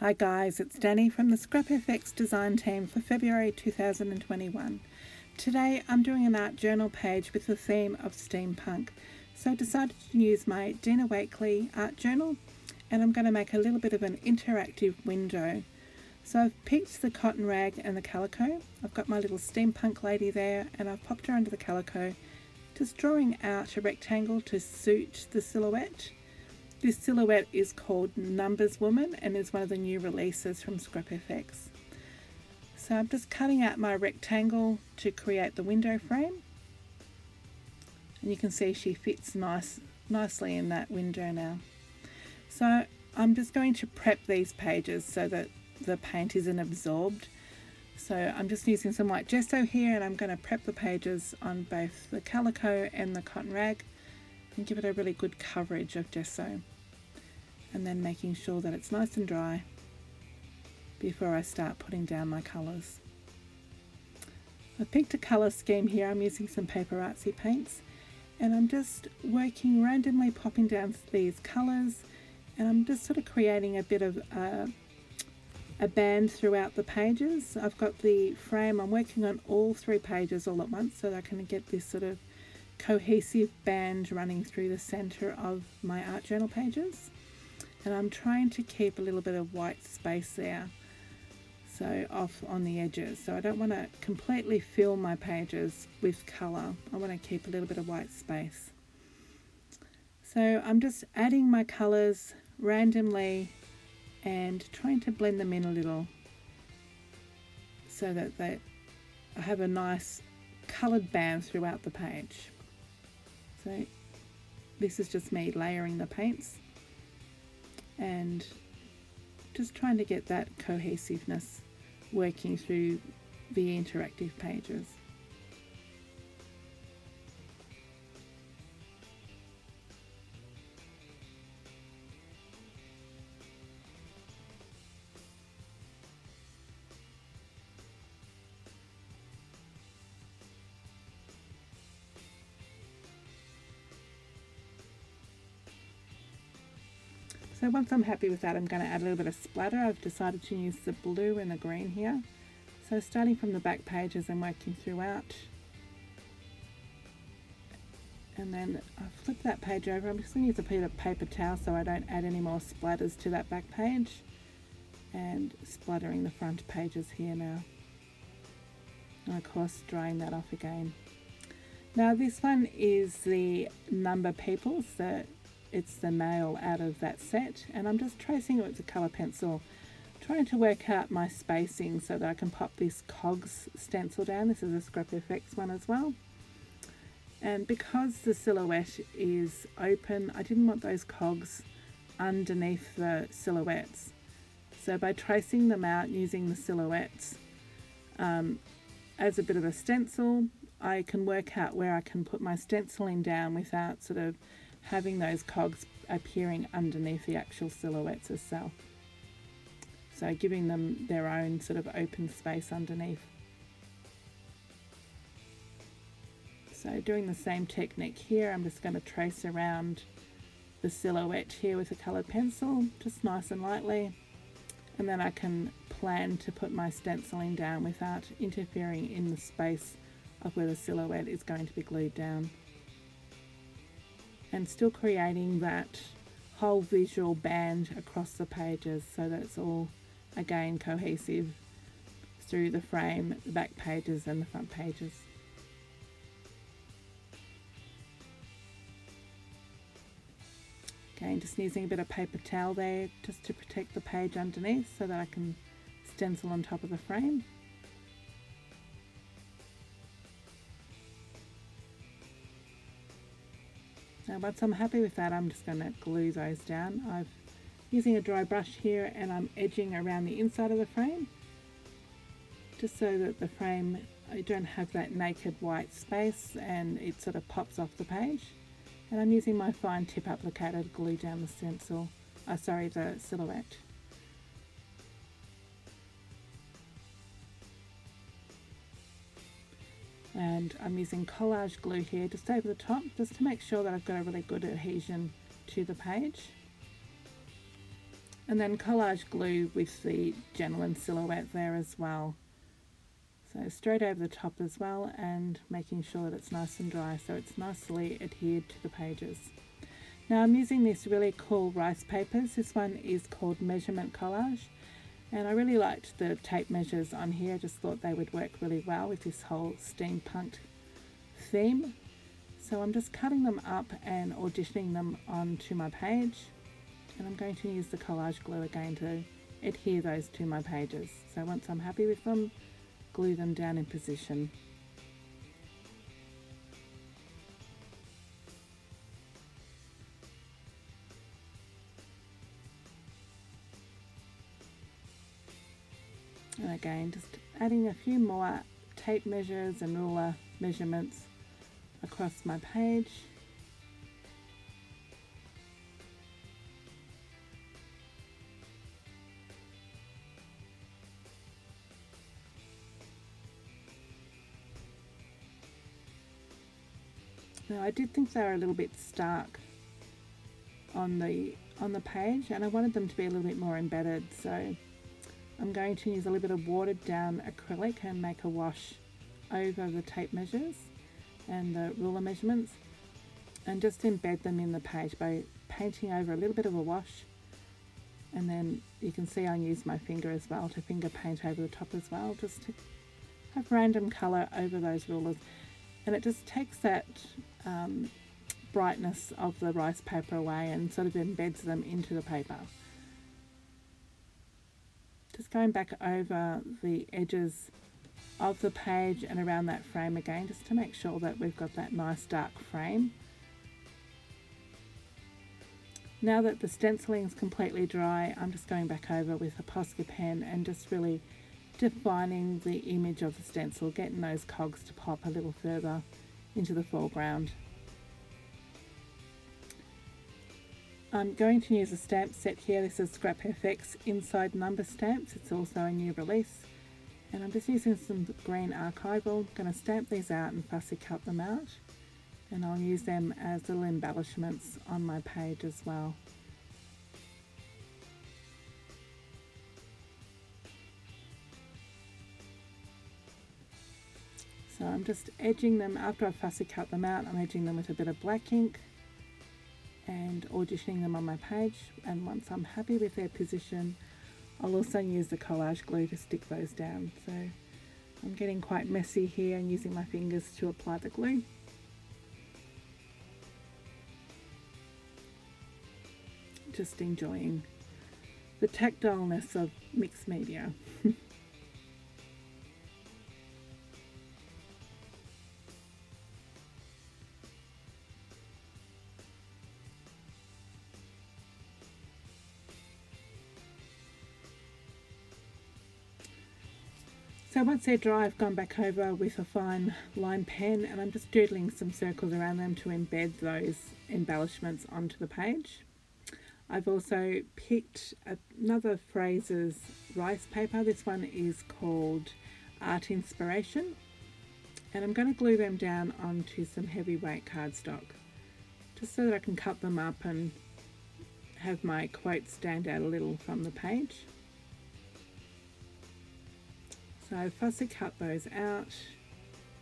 Hi guys, it's Danny from the ScrapFx design team for February 2021. Today I'm doing an art journal page with the theme of steampunk. So I decided to use my Dina Wakley art journal, and I'm going to make a little bit of an interactive window. So I've picked the cotton rag and the calico. I've got my little steampunk lady there and I've popped her under the calico, just drawing out a rectangle to suit the silhouette. This silhouette is called Numbers Woman and is one of the new releases from ScrapFx. So I'm just cutting out my rectangle to create the window frame. And you can see she fits nicely in that window now. So I'm just going to prep these pages so that the paint isn't absorbed. So I'm just using some white gesso here and I'm going to prep the pages on both the calico and the cotton rag and give it a really good coverage of gesso. And then making sure that it's nice and dry before I start putting down my colours. I've picked a colour scheme here. I'm using some paper artsy paints and I'm just working randomly, popping down these colours, and I'm just sort of creating a bit of a band throughout the pages. I've got the frame, I'm working on all 3 pages all at once so that I can get this sort of cohesive band running through the centre of my art journal pages. And I'm trying to keep a little bit of white space there, so off on the edges. So I don't want to completely fill my pages with colour. I want to keep a little bit of white space. So I'm just adding my colours randomly and trying to blend them in a little so that I have a nice coloured band throughout the page. So this is just me layering the paints and just trying to get that cohesiveness working through the interactive pages. So once I'm happy with that, I'm going to add a little bit of splatter. I've decided to use the blue and the green here. So starting from the back pages and working throughout. And then I flip that page over. I'm just going to use a piece of paper towel so I don't add any more splatters to that back page. And splattering the front pages here now. And of course drying that off again. Now this one is the Number Peoples, it's the nail out of that set, and I'm just tracing it with a colour pencil, trying to work out my spacing so that I can pop this Cogs stencil down. This is a ScrapFx one as well. And because the silhouette is open, I didn't want those cogs underneath the silhouettes. So by tracing them out using the silhouettes as a bit of a stencil, I can work out where I can put my stenciling down without sort of having those cogs appearing underneath the actual silhouettes itself. So giving them their own sort of open space underneath. So doing the same technique here, I'm just going to trace around the silhouette here with a coloured pencil, just nice and lightly. And then I can plan to put my stenciling down without interfering in the space of where the silhouette is going to be glued down. And still creating that whole visual band across the pages so that it's all again cohesive through the frame, the back pages and the front pages. Again, just using a bit of paper towel there just to protect the page underneath so that I can stencil on top of the frame. Now once I'm happy with that, I'm just going to glue those down. I'm using a dry brush here and I'm edging around the inside of the frame just so that the frame, I don't have that naked white space and it sort of pops off the page. And I'm using my fine tip applicator to glue down the stencil, the silhouette. And I'm using collage glue here just over the top, just to make sure that I've got a really good adhesion to the page. And then collage glue with the gentleman silhouette there as well. So straight over the top as well, and making sure that it's nice and dry so it's nicely adhered to the pages. Now I'm using this really cool rice papers. This one is called Measurement Collage, and I really liked the tape measures on here. I just thought they would work really well with this whole steampunk theme. So I'm just cutting them up and auditioning them onto my page, and I'm going to use the collage glue again to adhere those to my pages. So once I'm happy with them, glue them down in position. And again, just adding a few more tape measures and ruler measurements across my page. Now I did think they were a little bit stark on the page, and I wanted them to be a little bit more embedded, so I'm going to use a little bit of watered down acrylic and make a wash over the tape measures and the ruler measurements, and just embed them in the page by painting over a little bit of a wash. And then you can see I use my finger as well to finger paint over the top as well, just to have random colour over those rulers, and it just takes that brightness of the rice paper away and sort of embeds them into the paper. Just going back over the edges of the page and around that frame again, just to make sure that we've got that nice dark frame. Now that the stenciling is completely dry, I'm just going back over with a Posca pen and just really defining the image of the stencil, getting those cogs to pop a little further into the foreground. I'm going to use a stamp set here. This is ScrapFx Inside Number Stamps. It's also a new release. And I'm just using some green archival. I'm going to stamp these out and fussy cut them out. And I'll use them as little embellishments on my page as well. So I'm just edging them, after I've fussy cut them out, I'm edging them with a bit of black ink and auditioning them on my page. And once I'm happy with their position, I'll also use the collage glue to stick those down. So I'm getting quite messy here and using my fingers to apply the glue. Just enjoying the tactileness of mixed media. So once they're dry, I've gone back over with a fine line pen and I'm just doodling some circles around them to embed those embellishments onto the page. I've also picked another Fraser's rice paper. This one is called Art Inspiration, and I'm going to glue them down onto some heavyweight cardstock just so that I can cut them up and have my quotes stand out a little from the page. So fussy cut those out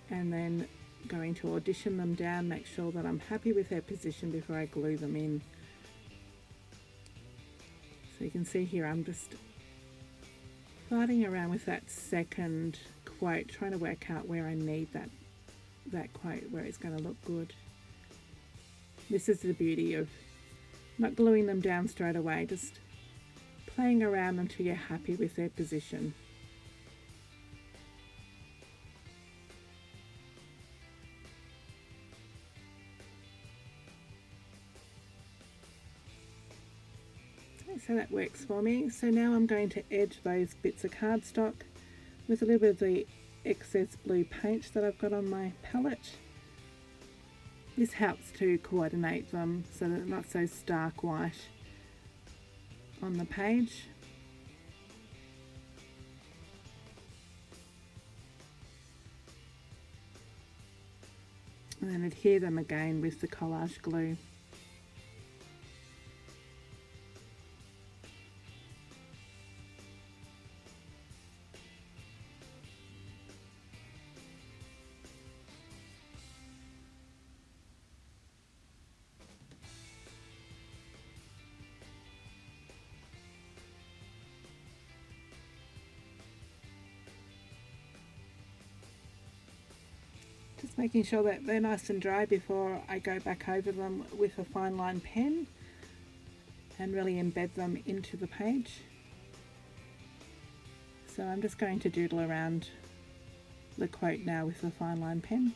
and then going to audition them down, make sure that I'm happy with their position before I glue them in. So you can see here I'm just fighting around with that second quote, trying to work out where I need that quote, where it's going to look good. This is the beauty of not gluing them down straight away, just playing around until you're happy with their position. So that works for me. So now I'm going to edge those bits of cardstock with a little bit of the excess blue paint that I've got on my palette. This helps to coordinate them so that they're not so stark white on the page. And then adhere them again with the collage glue. Just making sure that they're nice and dry before I go back over them with a fine line pen and really embed them into the page. So I'm just going to doodle around the quote now with the fine line pen.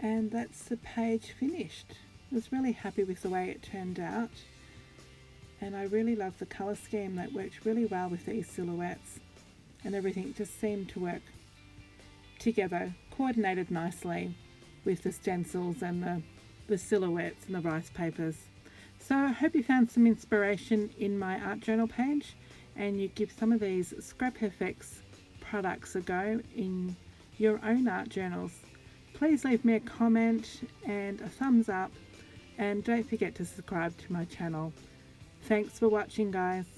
And that's the page finished. I was really happy with the way it turned out, and I really love the colour scheme that worked really well with these silhouettes, and everything just seemed to work together, coordinated nicely with the stencils and the silhouettes and the rice papers. So I hope you found some inspiration in my art journal page and you give some of these ScrapFx products a go in your own art journals. Please leave me a comment and a thumbs up, and don't forget to subscribe to my channel. Thanks for watching, guys.